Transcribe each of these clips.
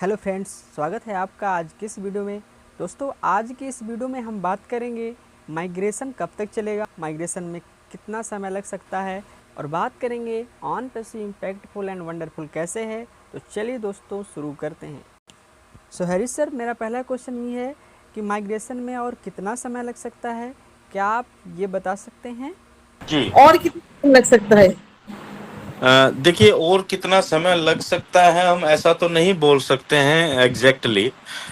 Hello friends, स्वागत है आपका आज की इस वीडियो में। दोस्तों, आज की इस वीडियो में हम बात करेंगे माइग्रेशन कब तक चलेगा, माइग्रेशन में कितना समय लग सकता है और बात करेंगे on passive impactful and wonderful कैसे है। तो चलिए दोस्तों शुरू करते हैं। सो हरीश सर, मेरा पहला क्वेश्चन ये है कि माइग्रेशन में और कितना समय लग सकता है, क्या आप ये बता सकते हैं? जी और कितना लग सकता है? देखिए, और कितना समय लग सकता है हम ऐसा तो नहीं बोल सकते हैं एग्जैक्टली,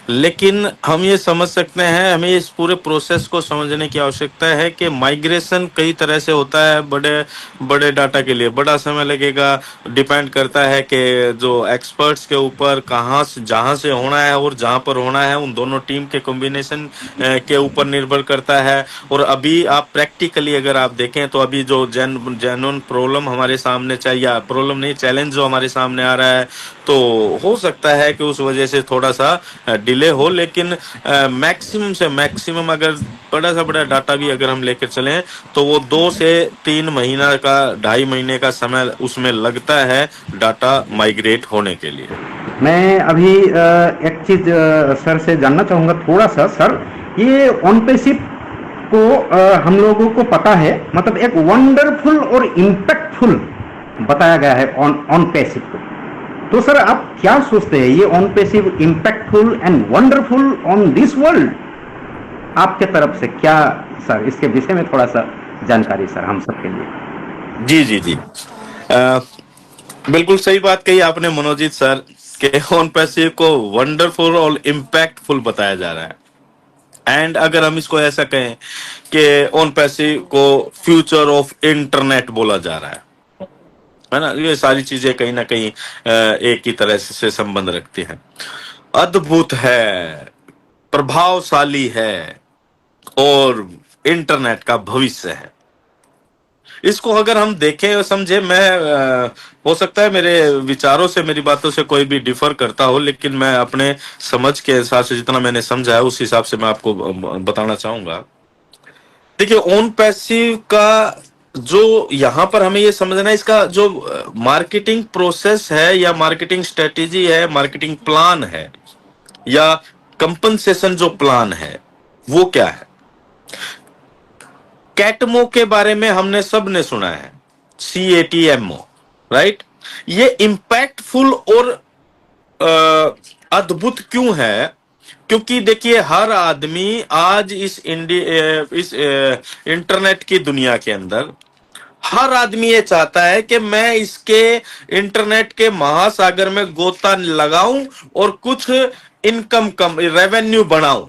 लेकिन हम ये समझ सकते हैं, हमें इस पूरे प्रोसेस को समझने की आवश्यकता है कि माइग्रेशन कई तरह से होता है। बड़े बड़े डाटा के लिए बड़ा समय लगेगा, डिपेंड करता है कि जो एक्सपर्ट्स के ऊपर कहाँ से जहाँ से होना है और जहाँ पर होना है उन दोनों टीम के कॉम्बिनेशन के ऊपर निर्भर करता है। और अभी आप प्रैक्टिकली अगर आप देखें तो अभी जो जेन्युइन प्रॉब्लम हमारे सामने या प्रॉब्लम नहीं, चैलेंज जो हमारे सामने आ रहा है, तो हो सकता है कि उस वजह से थोड़ा सा डिले हो, लेकिन मैक्सिमम से मैक्सिमम अगर बड़ा सा बड़ा डाटा भी अगर हम लेकर चलें तो वो 2 से 3 महीना का, 2.5 महीने का समय उसमें लगता है डाटा माइग्रेट होने के लिए। मैं अभी एक चीज सर से जानना चाहूंगा थोड़ा सा। सर, ये ऑन पैसिव को हम लोगों को पता है, मतलब एक वंडरफुल और इम्पैक्टफुल बताया गया है ऑन ऑन पैसिव को। तो सर, आप क्या सोचते हैं, ये on passive impactful and wonderful on this world आपके तरफ से क्या? सर, इसके विषय में थोड़ा सा जानकारी सर हम सबके लिए। जी जी जी, बिल्कुल सही बात कही आपने मनोजीत सर, के ऑन पैसिव को वंडरफुल और इम्पैक्टफुल बताया जा रहा है। एंड अगर हम इसको ऐसा कहें कि ऑन पैसिव को फ्यूचर ऑफ इंटरनेट बोला जा रहा है ना, ये सारी चीजें कहीं ना कहीं एक ही तरह से संबंध रखती हैं। अद्भुत है, प्रभावशाली है और इंटरनेट का भविष्य है। इसको अगर हम देखें और समझे, मैं हो सकता है मेरे विचारों से, मेरी बातों से कोई भी डिफर करता हो, लेकिन मैं अपने समझ के हिसाब से जितना मैंने समझा है उस हिसाब से मैं आपको बताना चाहूंगा। देखिए, ऑन पैसिव का जो यहाँ पर हमें ये समझना है, इसका जो मार्केटिंग प्रोसेस है या मार्केटिंग स्ट्रेटेजी है, मार्केटिंग प्लान है या कंपनसेशन जो प्लान है, वो क्या है। कैटमो के बारे में हमने सब ने सुना है, CATMO, राइट। ये इम्पैक्टफुल और अद्भुत क्यों है? क्योंकि देखिए, हर आदमी आज इस इंटरनेट की दुनिया के अंदर हर आदमी ये चाहता है कि मैं इसके इंटरनेट के महासागर में गोता लगाऊं और कुछ इनकम कम रेवेन्यू बढ़ाऊं।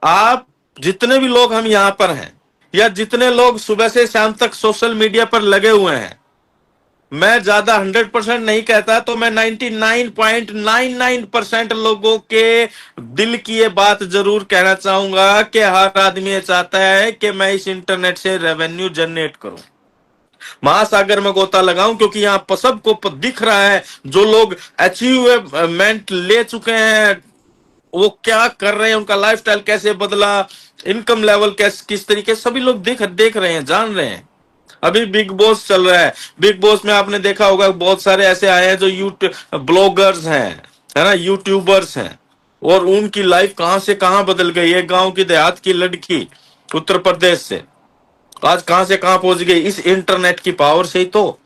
आप जितने भी लोग हम यहां पर हैं या जितने लोग सुबह से शाम तक सोशल मीडिया पर लगे हुए हैं, मैं ज्यादा 100% नहीं कहता, तो मैं 99.99% लोगों के दिल की ये बात जरूर कहना चाहूंगा कि हर आदमी ये चाहता है कि मैं इस इंटरनेट से रेवेन्यू जनरेट करूं, महासागर में गोता लगाऊं। क्योंकि यहां सबको दिख रहा है, जो लोग अचीवमेंट ले चुके हैं वो क्या कर रहे हैं, उनका लाइफस्टाइल कैसे बदला, इनकम लेवल कैसे, किस तरीके, सभी लोग देख रहे हैं, जान रहे हैं। अभी बिग बॉस चल रहा है, बिग बॉस में आपने देखा होगा बहुत सारे ऐसे आए हैं जो यूट्यूब ब्लॉगर्स हैं, है ना, यूट्यूबर्स हैं, और उनकी लाइफ कहां से कहां बदल गई। एक गांव की देहात की लड़की उत्तर प्रदेश से आज कहां से कहां पहुंच गई, इस इंटरनेट की पावर से ही तो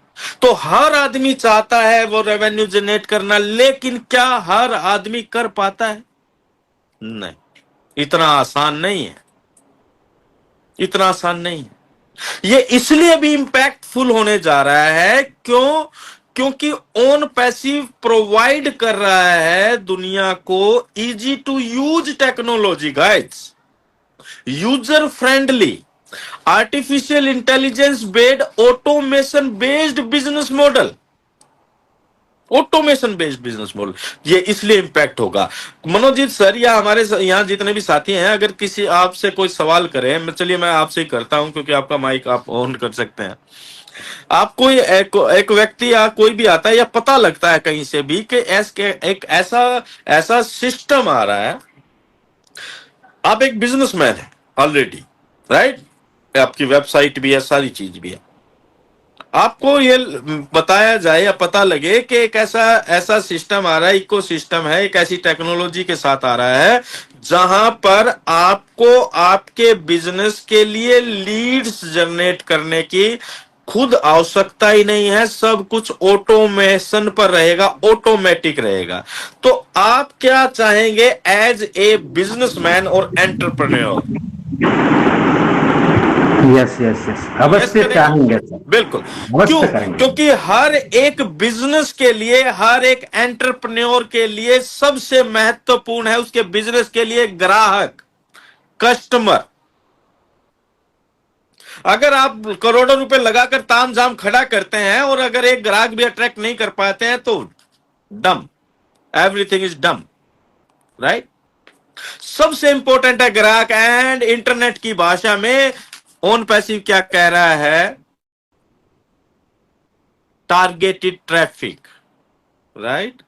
हर आदमी चाहता है वो रेवेन्यू जनरेट करना, लेकिन क्या हर आदमी कर पाता है? नहीं, इतना आसान नहीं है, इतना आसान नहीं है। ये इसलिए भी इंपैक्टफुल होने जा रहा है, क्योंकि ऑन पैसिव प्रोवाइड कर रहा है दुनिया को easy to use technology, guys, user friendly, artificial intelligence based, automation based business model, automation based business model. ये इसलिए इंपैक्ट होगा। मनोजीत सर या हमारे यहाँ जितने भी साथी हैं, अगर किसी आपसे कोई सवाल करें, चलिए मैं आपसे ही करता हूं क्योंकि आपका माइक आप ऑन कर सकते हैं। आप कोई एक व्यक्ति या कोई भी आता है या पता लगता है कहीं से भी कि एक ऐसा ऐसा सिस्टम आ रहा है, आप एक बिजनेसमैन है ऑलरेडी, राइट, आपकी वेबसाइट भी है, सारी चीज भी है, आपको ये बताया जाए या पता लगे कि एक ऐसा ऐसा सिस्टम आ रहा है, इको सिस्टम है, एक ऐसी टेक्नोलॉजी के साथ आ रहा है जहां पर आपको आपके बिजनेस के लिए लीड्स जनरेट करने की खुद आवश्यकता ही नहीं है, सब कुछ ऑटोमेशन पर रहेगा, ऑटोमेटिक रहेगा। तो आप क्या चाहेंगे एज ए बिजनेसमैन और entrepreneur? Yes yes yes, yes अवश्य करेंगे, चाहेंगे सर, बिल्कुल। क्यों? अवश्य करेंगे। क्योंकि हर एक बिजनेस के लिए, हर एक एंटरप्रेन्योर के लिए सबसे महत्वपूर्ण है उसके बिजनेस के लिए ग्राहक, कस्टमर। अगर आप करोड़ों रुपए लगाकर तामझाम खड़ा करते हैं और अगर एक ग्राहक भी अट्रैक्ट नहीं कर पाते हैं तो डम, एवरीथिंग इज डम, राइट? सबसे इंपॉर्टेंट है ग्राहक। एंड इंटरनेट की भाषा में ऑन पैसिव क्या कह रहा है? Targeted traffic, right?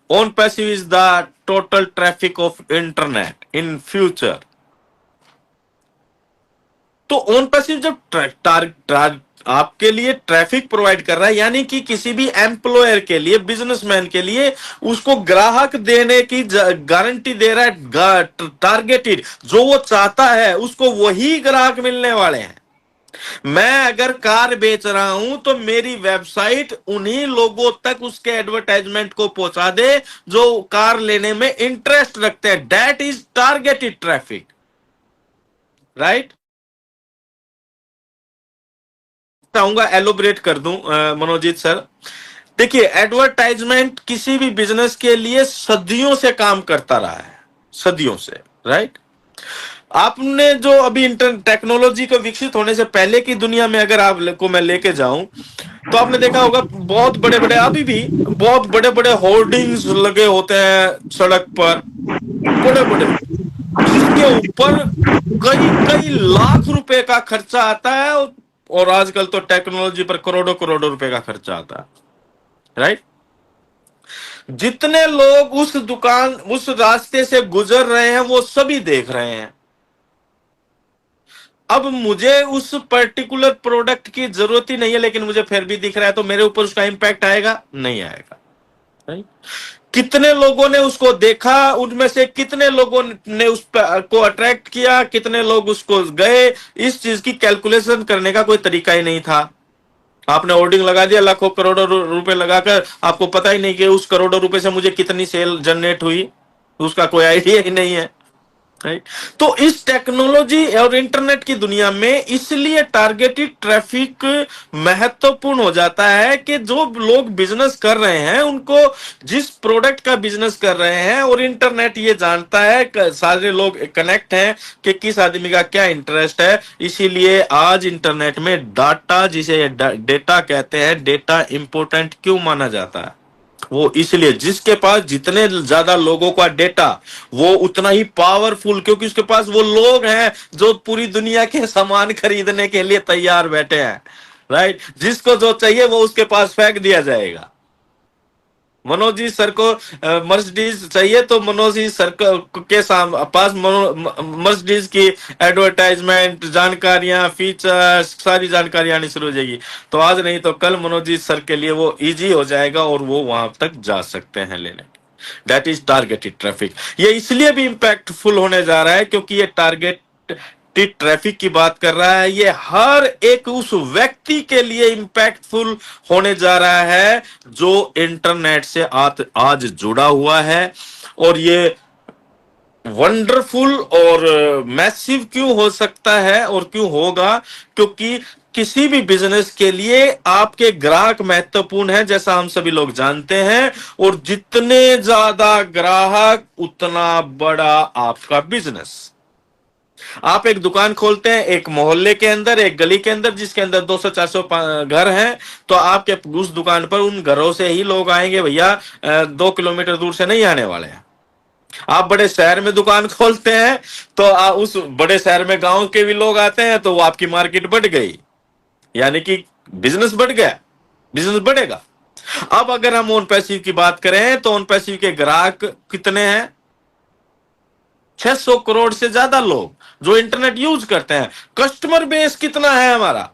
On passive is the total traffic of internet in future. तो ऑन पैसिव जब आपके लिए ट्रैफिक प्रोवाइड कर रहा है, यानी कि किसी भी एम्प्लॉयर के लिए, बिजनेसमैन के लिए उसको ग्राहक देने की गारंटी दे रहा है, टारगेटेड, जो वो चाहता है उसको वही ग्राहक मिलने वाले हैं। मैं अगर कार बेच रहा हूं तो मेरी वेबसाइट उन्हीं लोगों तक उसके एडवर्टाइजमेंट को पहुंचा दे जो कार लेने में इंटरेस्ट रखते हैं। That is targeted traffic, right? चाहूंगा एलोबरेट कर दूं मनोजीत सर। देखिए, एडवर्टाइजमेंट किसी भी बिजनेस के लिए सदियों से काम करता रहा है, सदियों से, राइट? आपने जो अभी टेक्नोलॉजी को विकसित होने से पहले की दुनिया में अगर आपको मैं लेके जाऊं तो आपने देखा होगा बहुत बड़े बड़े, अभी भी बहुत बड़े बड़े होर्डिंग्स लगे होते हैं सड़क पर, बड़े बड़े, जिसके ऊपर कई कई लाख रुपए का खर्चा आता है। और आजकल तो टेक्नोलॉजी पर करोड़ों करोड़ों रुपए का खर्चा आता है, राइट? जितने लोग उस दुकान, उस रास्ते से गुजर रहे हैं वो सभी देख रहे हैं। अब मुझे उस पर्टिकुलर प्रोडक्ट की जरूरत ही नहीं है, लेकिन मुझे फिर भी दिख रहा है, तो मेरे ऊपर उसका इंपैक्ट आएगा? नहीं आएगा, राइट? कितने लोगों ने उसको देखा, उनमें से कितने लोगों ने उस को अट्रैक्ट किया, कितने लोग उसको गए, इस चीज की कैलकुलेशन करने का कोई तरीका ही नहीं था। आपने होर्डिंग लगा दिया, लाखों करोड़ों रुपए लगाकर, आपको पता ही नहीं कि उस करोड़ों रुपए से मुझे कितनी सेल जनरेट हुई, उसका कोई आइडिया ही नहीं है, राइट? तो इस टेक्नोलॉजी और इंटरनेट की दुनिया में इसलिए टारगेटेड ट्रैफिक महत्वपूर्ण हो जाता है कि जो लोग बिजनेस कर रहे हैं उनको, जिस प्रोडक्ट का बिजनेस कर रहे हैं, और इंटरनेट ये जानता है, सारे लोग कनेक्ट हैं कि किस आदमी का क्या इंटरेस्ट है। इसीलिए आज इंटरनेट में डाटा, जिसे डेटा कहते हैं, डेटा इंपॉर्टेंट क्यों माना जाता है? वो इसलिए, जिसके पास जितने ज्यादा लोगों का डेटा वो उतना ही पावरफुल, क्योंकि उसके पास वो लोग हैं जो पूरी दुनिया के सामान खरीदने के लिए तैयार बैठे हैं, राइट? जिसको जो चाहिए वो उसके पास फेंक दिया जाएगा। मनोज जी सर को मर्सिडीज चाहिए तो मनोज जी सर के पास मर्सिडीज की एडवर्टाइजमेंट, जानकारियां, फीचर्स, सारी जानकारियां आनी शुरू हो जाएगी। तो आज नहीं तो कल मनोज जी सर के लिए वो इजी हो जाएगा और वो वहां तक जा सकते हैं लेने। That is targeted traffic. ये इसलिए भी इंपैक्टफुल होने जा रहा है क्योंकि ये टारगेट ट्रैफिक की बात कर रहा है। ये हर एक उस व्यक्ति के लिए इंपैक्टफुल होने जा रहा है जो इंटरनेट से आज जुड़ा हुआ है। और ये वंडरफुल और मैसिव क्यों हो सकता है और क्यों होगा? क्योंकि किसी भी बिजनेस के लिए आपके ग्राहक महत्वपूर्ण है, जैसा हम सभी लोग जानते हैं। और जितने ज्यादा ग्राहक उतना बड़ा आपका बिजनेस। आप एक दुकान खोलते हैं एक मोहल्ले के अंदर, एक गली के अंदर, जिसके अंदर 200-400 घर हैं, तो आपके उस दुकान पर उन घरों से ही लोग आएंगे भैया, 2 किलोमीटर दूर से नहीं आने वाले हैं। आप बड़े शहर में दुकान खोलते हैं तो उस बड़े शहर में गांव के भी लोग आते हैं, तो वो आपकी मार्केट बढ़ गई, यानी कि बिजनेस बढ़ गया, बिजनेस बढ़ेगा। अब अगर हम ऑन पैसिव की बात करें तो ऑन पैसिव के ग्राहक कितने हैं? 600 करोड़ से ज्यादा लोग जो इंटरनेट यूज करते हैं। कस्टमर बेस कितना है हमारा?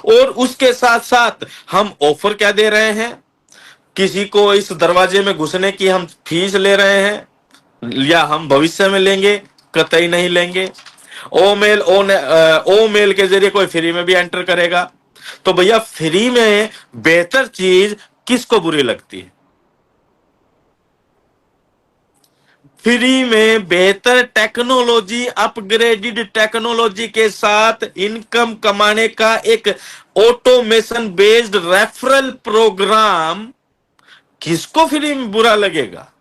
और उसके साथ साथ हम ऑफर क्या दे रहे हैं, किसी को इस दरवाजे में घुसने की हम फीस ले रहे हैं या हम भविष्य में लेंगे, कतई नहीं लेंगे। ओ मेल के जरिए कोई फ्री में भी एंटर करेगा। तो भैया फ्री में बेहतर चीज किसको बुरी लगती है? फ्री में बेहतर टेक्नोलॉजी, अपग्रेडेड टेक्नोलॉजी के साथ इनकम कमाने का एक ऑटोमेशन बेस्ड रेफरल प्रोग्राम किसको फ्री में बुरा लगेगा?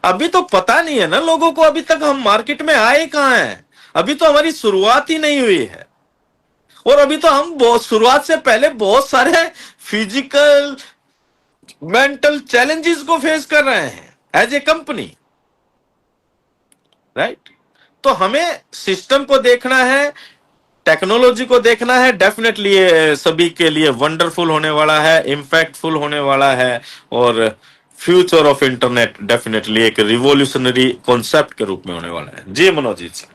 अभी तो पता नहीं है ना लोगों को, अभी तक हम मार्केट में आए कहां हैं, अभी तो हमारी शुरुआत ही नहीं हुई है। और अभी तो हम बहुत शुरुआत से पहले बहुत सारे फिजिकल मेंटल चैलेंजेस को फेस कर रहे हैं एज ए कंपनी, राइट? तो हमें सिस्टम को देखना है, टेक्नोलॉजी को देखना है। डेफिनेटली ये सभी के लिए वंडरफुल होने वाला है, इंपैक्टफुल होने वाला है, और फ्यूचर ऑफ इंटरनेट डेफिनेटली एक रिवॉल्यूशनरी कॉन्सेप्ट के रूप में होने वाला है। जी मनोजीत सर।